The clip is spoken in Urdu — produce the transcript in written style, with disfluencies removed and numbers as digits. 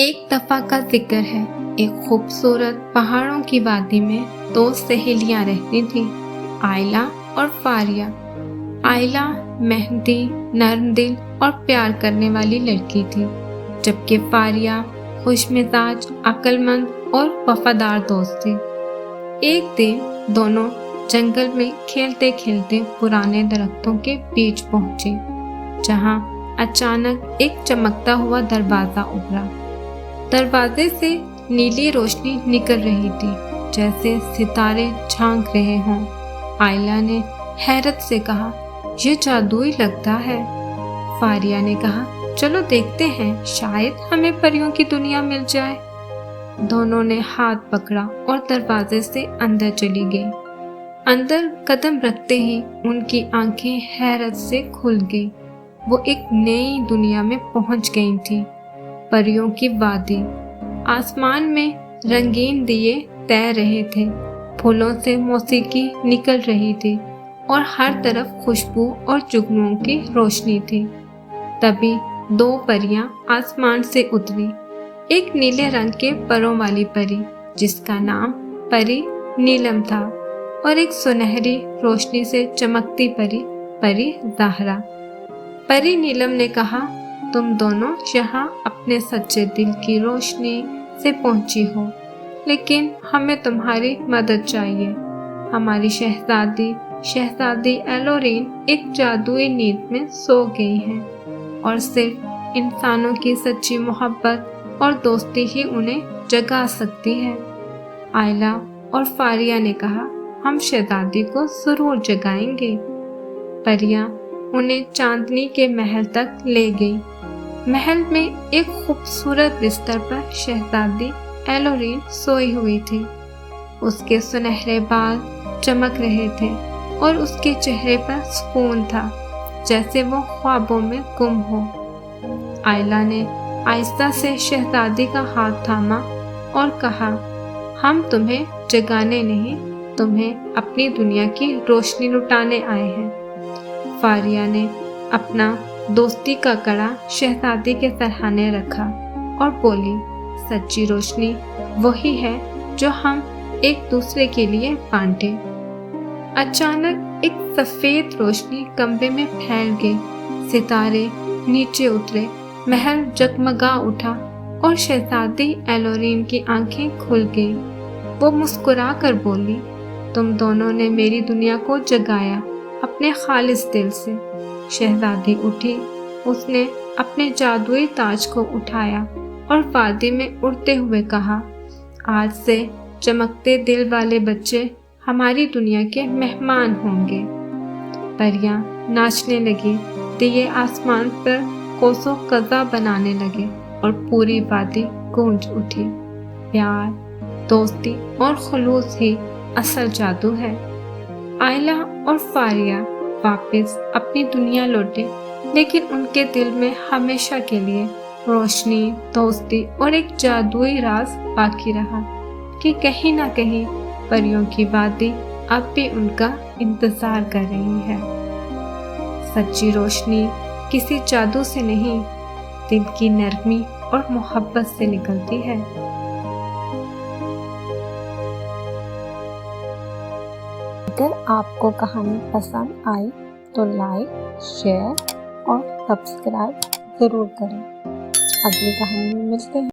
ایک دفعہ کا ذکر ہے، ایک خوبصورت پہاڑوں کی وادی میں دو سہیلیاں رہتی تھیں، آئلہ اور فاریہ۔ آئلہ محنتی، نرم دل اور پیار کرنے والی لڑکی تھی، جبکہ فاریہ خوش مزاج، عقل مند اور وفادار دوست تھی۔ ایک دن دونوں جنگل میں کھیلتے کھیلتے پرانے درختوں کے بیچ پہنچے، جہاں اچانک ایک چمکتا ہوا دروازہ ابھرا۔ دروازے سے نیلی روشنی نکل رہی تھی، جیسے ستارے جھانک رہے ہوں۔ آئلہ نے حیرت سے کہا، یہ جادوئی لگتا ہے۔ فاریہ نے کہا، چلو دیکھتے ہیں، شاید ہمیں پریوں کی دنیا مل جائے۔ دونوں نے ہاتھ پکڑا اور دروازے سے اندر چلی گئی۔ اندر قدم رکھتے ہی ان کی آنکھیں حیرت سے کھل گئی۔ وہ ایک نئی دنیا میں پہنچ گئی تھیں، پریوں کی وادی۔ آسمان میں رنگین دیے تیر رہے تھے، پھولوں سے موسیقی نکل رہی تھی اور ہر طرف خوشبو اور جگنوں کی روشنی تھی۔ تبھی دو پریاں آسمان سے اتری، ایک نیلے رنگ کے پروں والی پری جس کا نام پری نیلم تھا، اور ایک سنہری روشنی سے چمکتی پری، پری زہرا۔ پری نیلم نے کہا، تم دونوں یہاں اپنے سچے دل کی روشنی سے پہنچی ہو، لیکن ہمیں تمہاری مدد چاہیے۔ ہماری شہزادی ایلورین ایک جادوئی نیند میں سو گئی ہیں، اور صرف انسانوں کی سچی محبت اور دوستی ہی انہیں جگا سکتی ہے۔ آئلہ اور فاریہ نے کہا، ہم شہزادی کو ضرور جگائیں گے۔ پریاں انہیں چاندنی کے محل تک لے گئی۔ محل میں ایک خوبصورت بستر پر شہزادی ایلورین سوئی ہوئی تھی۔ اس کے سنہرے بال چمک رہے تھے اور اس کے چہرے پر سکون تھا، جیسے وہ خوابوں میں گم ہو۔ آئلہ نے آہستہ سے شہزادی کا ہاتھ تھاما اور کہا، ہم تمہیں جگانے نہیں، تمہیں اپنی دنیا کی روشنی لٹانے آئے ہیں۔ فاریہ نے اپنا دوستی کا کڑا شہزادی کے سرہانے رکھا اور بولی، سچی روشنی وہی ہے جو ہم ایک دوسرے کے لیے بانٹے۔ اچانک ایک سفید روشنی کمرے میں پھیل گئی، ستارے نیچے اترے، محل جگمگا اٹھا اور شہزادی ایلورین کی آنکھیں کھل گئی۔ وہ مسکرا کر بولی، تم دونوں نے میری دنیا کو جگایا اپنے خالص دل سے۔ شہزادی اٹھی، اس نے اپنے جادوئی تاج کو اٹھایا اور وادی میں اڑتے ہوئے کہا، آج سے چمکتے دل والے بچے ہماری دنیا کے مہمان ہوں گے۔ پریاں ناچنے لگی، دیے آسمان پر قوس و قزح بنانے لگے اور پوری وادی گونج اٹھی۔ پیار، دوستی اور خلوص ہی اصل جادو ہے۔ آئلہ اور فاریہ واپس اپنی دنیا لوٹے، لیکن ان کے دل میں ہمیشہ کے لیے روشنی، دوستی اور ایک جادوئی راز باقی رہا کہ کہیں نہ کہیں پریوں کی وادی اب بھی ان کا انتظار کر رہی ہے۔ سچی روشنی کسی جادو سے نہیں، دل کی نرمی اور محبت سے نکلتی ہے۔ اگر آپ کو کہانی پسند آئی تو لائک، شیئر اور سبسکرائب ضرور کریں۔ اگلی کہانی میں ملتے ہیں۔